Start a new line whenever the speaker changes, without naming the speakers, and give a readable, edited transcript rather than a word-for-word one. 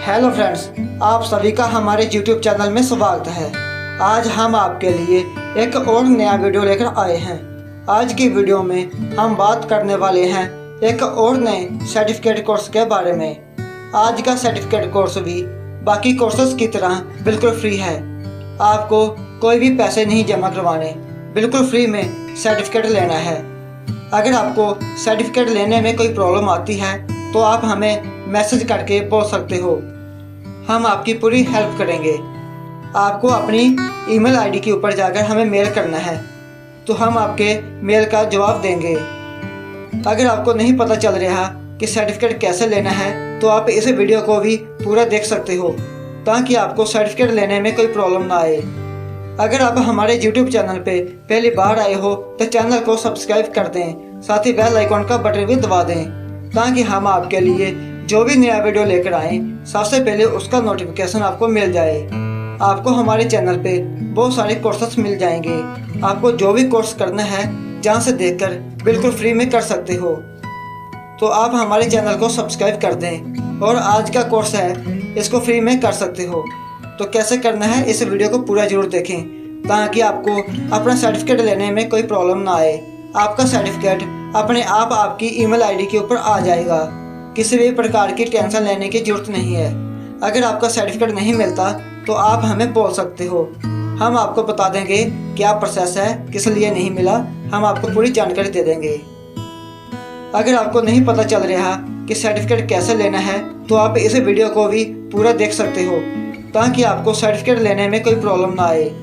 Hello friends, आप सभी का हमारे YouTube चैनल में स्वागत है। आज हम आपके लिए एक और नया वीडियो लेकर आए हैं। आज की वीडियो में हम बात करने वाले हैं एक और नए सर्टिफिकेट कोर्स के बारे में। आज का सर्टिफिकेट कोर्स भी बाकी कोर्सेज की तरह बिल्कुल फ्री है। आपको कोई भी पैसे नहीं जमा करवाने, बिल्कुल फ्री में सर्टिफिकेट लेना है। अगर आपको सर्टिफिकेट लेने में कोई प्रॉब्लम आती है तो आप हमें मैसेज करके बोल सकते हो, हम आपकी पूरी हेल्प करेंगे। आपको अपनी ईमेल आईडी के ऊपर जाकर हमें मेल करना है, तो हम आपके मेल का जवाब देंगे। अगर आपको नहीं पता चल रहा कि सर्टिफिकेट कैसे लेना है तो आप इस वीडियो को भी पूरा देख सकते हो, ताकि आपको सर्टिफिकेट लेने में कोई प्रॉब्लम ना आए। अगर आप हमारे YouTube चैनल पे पहली बार आए हो तो चैनल को सब्सक्राइब कर दें, साथ ही बेल आइकॉन का बटन भी दबा दें, ताकि हम आपके लिए जो भी नया वीडियो लेकर आएँ सबसे पहले उसका नोटिफिकेशन आपको मिल जाए। आपको हमारे चैनल पे बहुत सारे कोर्सेस मिल जाएंगे। आपको जो भी कोर्स करना है जहाँ से देखकर बिल्कुल फ्री में कर सकते हो, तो आप हमारे चैनल को सब्सक्राइब कर दें और आज का कोर्स है इसको फ्री में कर सकते हो। तो कैसे करना है इस वीडियो को पूरा जरूर देखें, ताकि आपको अपना सर्टिफिकेट लेने में कोई प्रॉब्लम ना आए। आपका सर्टिफिकेट अपने आप आपकी ईमेल आईडी के ऊपर आ जाएगा। किसी भी प्रकार की टेंशन लेने की जरूरत नहीं है। अगर आपका सर्टिफिकेट नहीं मिलता तो आप हमें बोल सकते हो, हम आपको बता देंगे क्या प्रोसेस है, किस लिए नहीं मिला, हम आपको पूरी जानकारी दे देंगे। अगर आपको नहीं पता चल रहा कि सर्टिफिकेट कैसे लेना है तो आप इस वीडियो को भी पूरा देख सकते हो, ताकि आपको सर्टिफिकेट लेने में कोई प्रॉब्लम ना आए।